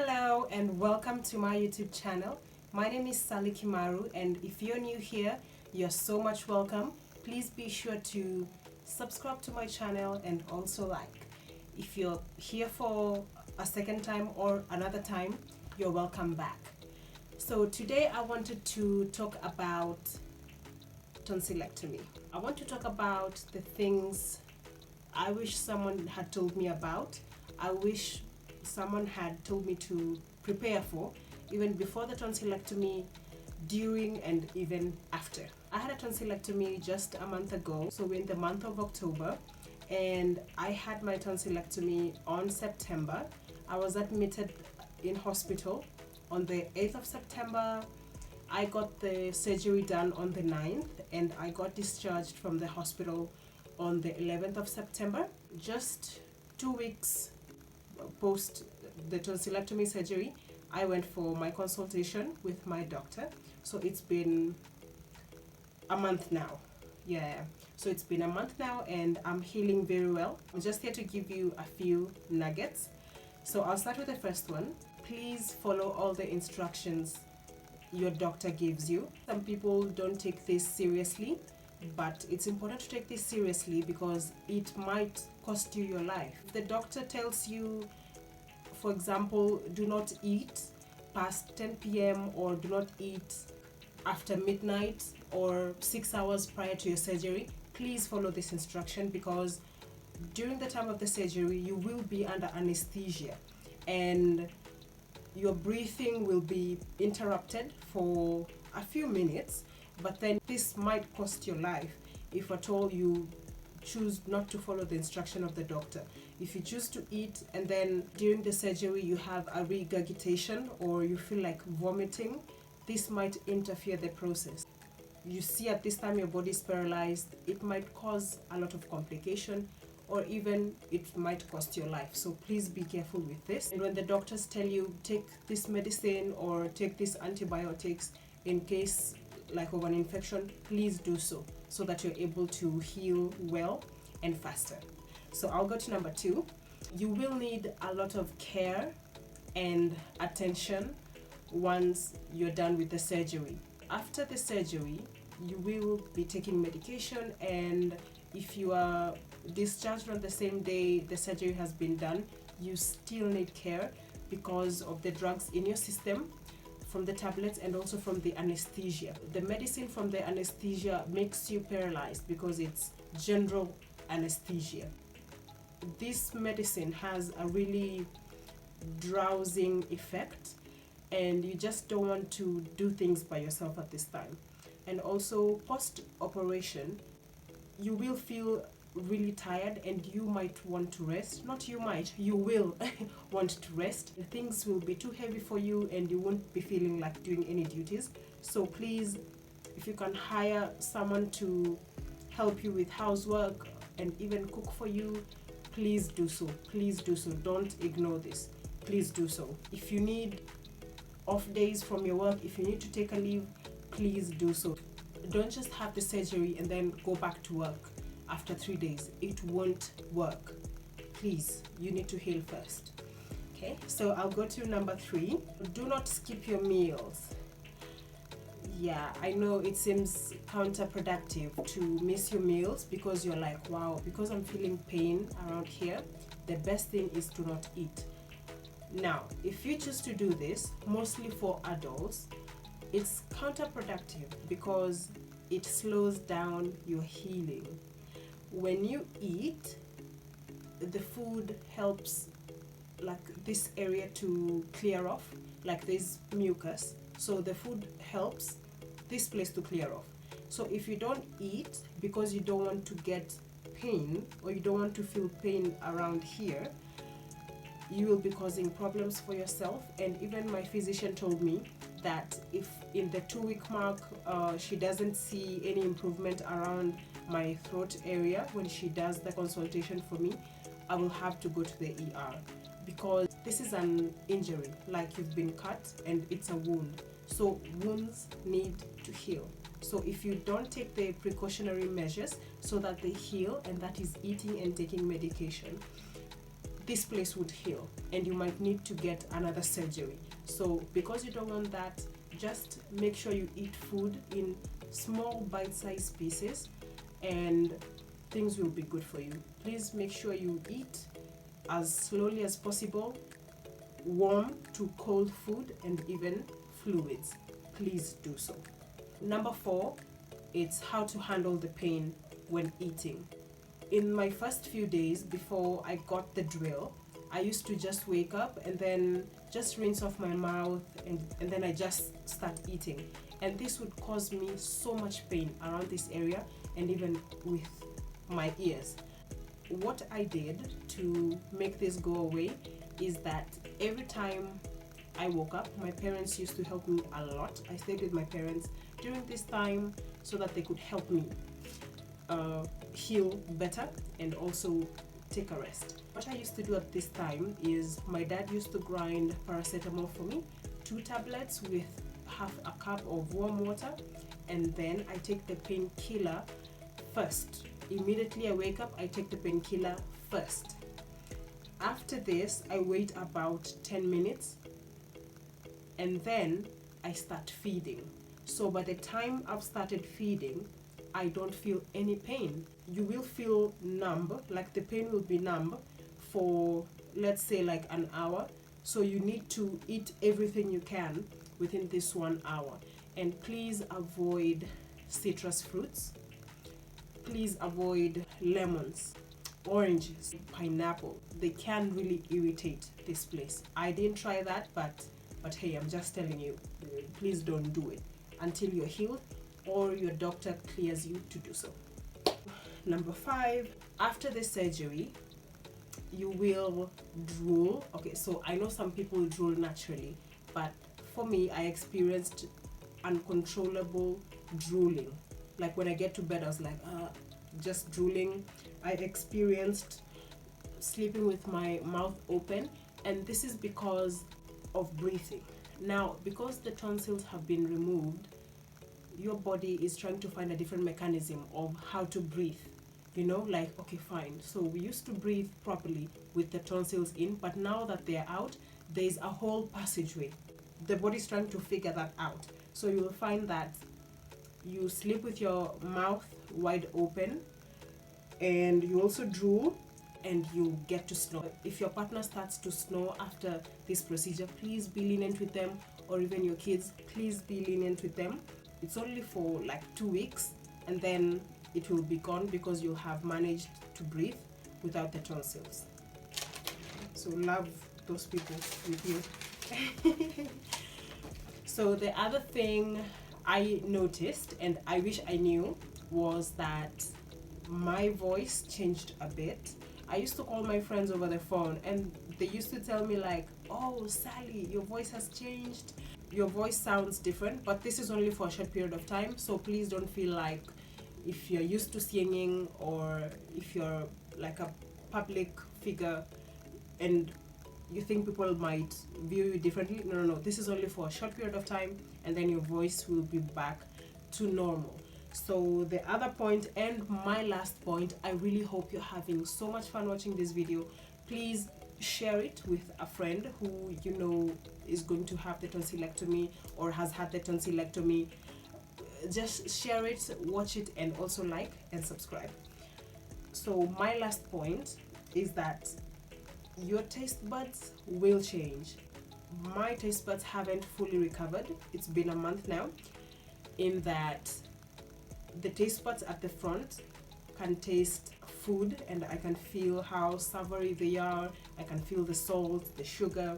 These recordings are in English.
Hello and welcome to my YouTube channel. My name is Sally Kimaru, and if you're new here, you're so much welcome. Please be sure to subscribe to my channel and also like. If you're here for a second time or another time, you're welcome back. So today I wanted to talk about tonsillectomy. I want to talk about the things I wish someone had told me about. I wish someone had told me to prepare for, even before the tonsillectomy, during, and even after. I had a tonsillectomy just a month ago, so in the month of October, and I had my tonsillectomy on September. I was admitted in hospital on the 8th of September. I got the surgery done on the 9th, and I got discharged from the hospital on the 11th of September. Just 2 weeks post the tonsillectomy surgery, I went for my consultation with my doctor. So it's been a month now. So it's been a month now and I'm healing very well. I'm just here to give you a few nuggets. So I'll start with the first one. Please follow all the instructions your doctor gives you. Some people don't take this seriously, but it's important to take this seriously because it might cost you your life. If the doctor tells you, for example, do not eat past 10 p.m. or do not eat after midnight or 6 hours prior to your surgery, please follow this instruction, because during the time of the surgery you will be under anesthesia and your breathing will be interrupted for a few minutes, but then this might cost your life if at all you choose not to follow the instruction of the doctor. If you choose to eat and then during the surgery you have a regurgitation or you feel like vomiting, this might interfere the process. You see, at this time your body is paralyzed, it might cause a lot of complication, or even it might cost your life. So please be careful with this. And when the doctors tell you take this medicine or take these antibiotics in case like of an infection, please do so that you're able to heal well and faster. So I'll go to number 2. You will need a lot of care and attention once you're done with the surgery. After the surgery, you will be taking medication, and if you are discharged on the same day the surgery has been done, you still need care because of the drugs in your system, from the tablets and also from the anesthesia. The medicine from the anesthesia makes you paralyzed because it's general anesthesia. This medicine has a really drowsing effect, and you just don't want to do things by yourself at this time. And also post-operation, you will feel really tired and you might want to rest. Not you might, you will want to rest. Things will be too heavy for you and you won't be feeling like doing any duties. So please, if you can hire someone to help you with housework and even cook for you, please do so. Please do so. Don't ignore this. Please do so. If you need off days from your work, if you need to take a leave, please do so. Don't just have the surgery and then go back to work after 3 days. It won't work. Please, you need to heal first. Okay, so I'll go to number 3. Do not skip your meals. Yeah, I know it seems counterproductive to miss your meals because you're like, wow, because I'm feeling pain around here, the best thing is to not eat. Now, if you choose to do this, mostly for adults, it's counterproductive because it slows down your healing. When you eat, the food helps like this area to clear off, like this mucus. So the food helps this place to clear off. So if you don't eat because you don't want to get pain or you don't want to feel pain around here, you will be causing problems for yourself. And even my physician told me that if in the 2-week mark she doesn't see any improvement around my throat area when she does the consultation for me, I will have to go to the ER, because this is an injury, like you've been cut and it's a wound. So wounds need to heal. So if you don't take the precautionary measures so that they heal, and that is eating and taking medication, this place would heal and you might need to get another surgery. So because you don't want that, just make sure you eat food in small bite-sized pieces and things will be good for you. Please make sure you eat as slowly as possible, warm to cold food and even fluids. Please do so. Number 4, it's how to handle the pain when eating. In my first few days before I got the drill, I used to just wake up and then just rinse off my mouth and then I just start eating. And this would cause me so much pain around this area and even with my ears. What I did to make this go away is that every time I woke up, my parents used to help me a lot. I stayed with my parents during this time so that they could help me heal better and also take a rest. What I used to do at this time is my dad used to grind paracetamol for me, 2 tablets with half a cup of warm water, and then I take the painkiller first. Immediately I wake up, I take the painkiller first. After this, I wait about 10 minutes and then I start feeding. So by the time I've started feeding, I don't feel any pain. You will feel numb, like the pain will be numb for, let's say, like an hour. So you need to eat everything you can within this 1 hour. And please avoid citrus fruits. Please avoid lemons, oranges, pineapple. They can really irritate this place. I didn't try that, but hey, I'm just telling you, please don't do it until you're healed or your doctor clears you to do so. Number 5, after the surgery, you will drool. Okay, so I know some people drool naturally, but for me, I experienced uncontrollable drooling. Like when I get to bed, I was like, just drooling. I experienced sleeping with my mouth open, and this is because of breathing. Now, because the tonsils have been removed, your body is trying to find a different mechanism of how to breathe. You know, like, okay, fine. So we used to breathe properly with the tonsils in, but now that they're out, there's a whole passageway. The body's trying to figure that out. So you will find that you sleep with your mouth wide open and you also drool and you get to snore. If your partner starts to snore after this procedure, please be lenient with them, or even your kids, please be lenient with them. It's only for like 2 weeks and then it will be gone because you'll have managed to breathe without the tonsils. So love those people with you. So the other thing I noticed, and I wish I knew, was that my voice changed a bit. I used to call my friends over the phone and they used to tell me like, oh, Sally, your voice has changed. Your voice sounds different, but this is only for a short period of time. So please don't feel like if you're used to singing or if you're like a public figure and you think people might view you differently. No. This is only for a short period of time and then your voice will be back to normal. So the other point and my last point, I really hope you're having so much fun watching this video. Please share it with a friend who you know is going to have the tonsillectomy or has had the tonsillectomy. Just share it, watch it, and also like and subscribe. So my last point is that your taste buds will change. My taste buds haven't fully recovered. It's been a month now, in that the taste buds at the front can taste food and I can feel how savory they are. I can feel the salt, the sugar.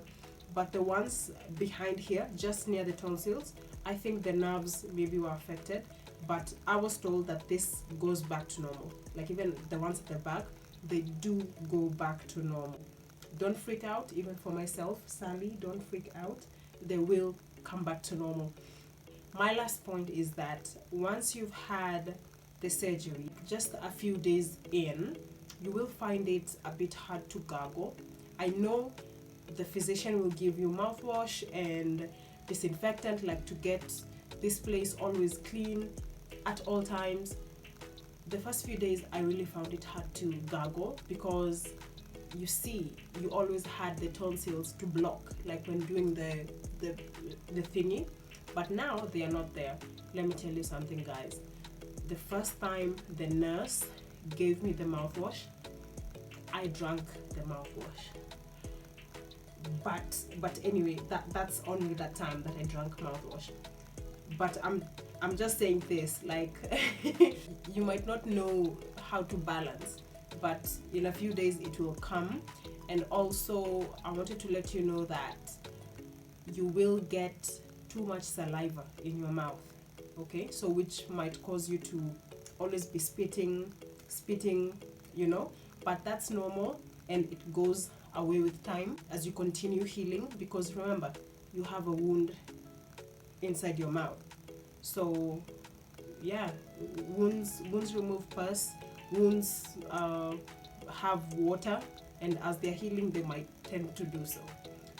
But the ones behind here, just near the tonsils, I think the nerves maybe were affected, but I was told that this goes back to normal. Like even the ones at the back, they do go back to normal. Don't freak out, even for myself, Sally, don't freak out. They will come back to normal. My last point is that once you've had the surgery, just a few days in, you will find it a bit hard to gargle. I know the physician will give you mouthwash and disinfectant, like to get this place always clean at all times. The first few days I really found it hard to gargle because you see, you always had the tonsils to block, like when doing the thingy, but now they are not there. Let me tell you something, guys. The first time the nurse gave me the mouthwash, I drank the mouthwash. But anyway, that's only that time that I drank mouthwash. But I'm just saying this, like, you might not know how to balance, but in a few days it will come. And also, I wanted to let you know that you will get too much saliva in your mouth, okay? So which might cause you to always be spitting, you know, but that's normal, and it goes away with time as you continue healing, because remember, you have a wound inside your mouth. So yeah, wounds remove pus, wounds have water, and as they're healing they might tend to do so.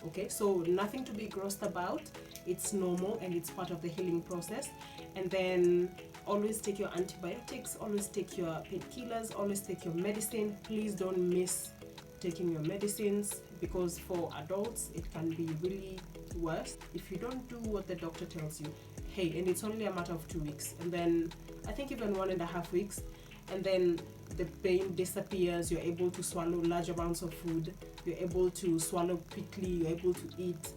Okay, so nothing to be grossed about. It's normal and it's part of the healing process. And then always take your antibiotics, always take your painkillers, always take your medicine. Please don't miss taking your medicines, because for adults it can be really worse if you don't do what the doctor tells you. Hey, and it's only a matter of 2 weeks, and then I think even 1.5 weeks, and then the pain disappears. You're able to swallow large amounts of food, you're able to swallow quickly, you're able to eat.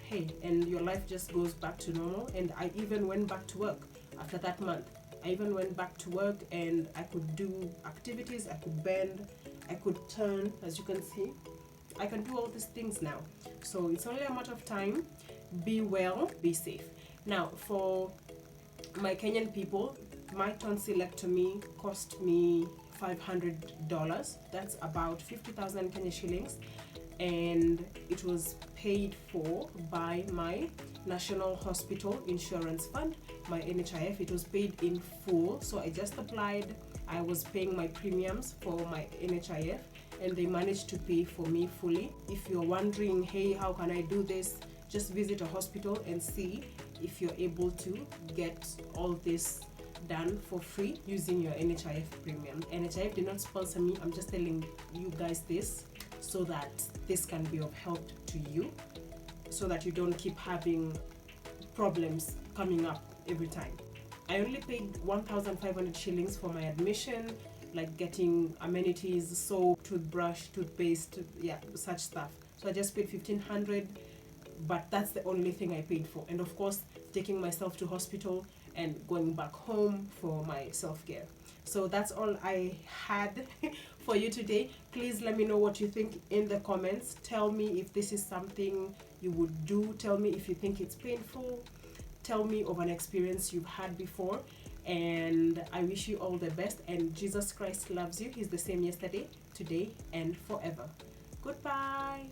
Hey, and your life just goes back to normal. And I even went back to work after that month. I even went back to work and I could do activities, I could bend, I could turn, as you can see. I can do all these things now. So it's only a matter of time. Be well, be safe. Now, for my Kenyan people, my tonsillectomy cost me $500. That's about 50,000 Kenya shillings. And it was paid for by my National Hospital Insurance Fund, my NHIF. It was paid in full. So I just applied. I was paying my premiums for my NHIF, and they managed to pay for me fully. If you're wondering, hey, how can I do this? Just visit a hospital and see if you're able to get all this done for free using your NHIF premium. NHIF did not sponsor me. I'm just telling you guys this so that this can be of help to you, so that you don't keep having problems coming up every time. I only paid 1,500 shillings for my admission, like getting amenities, soap, toothbrush, toothpaste, yeah, such stuff. So I just paid 1,500, but that's the only thing I paid for. And of course, taking myself to hospital and going back home for my self-care. So that's all I had for you today. Please let me know what you think in the comments. Tell me if this is something you would do. Tell me if you think it's painful. Tell me of an experience you've had before. And I wish you all the best. And Jesus Christ loves you. He's the same yesterday, today, and forever. Goodbye.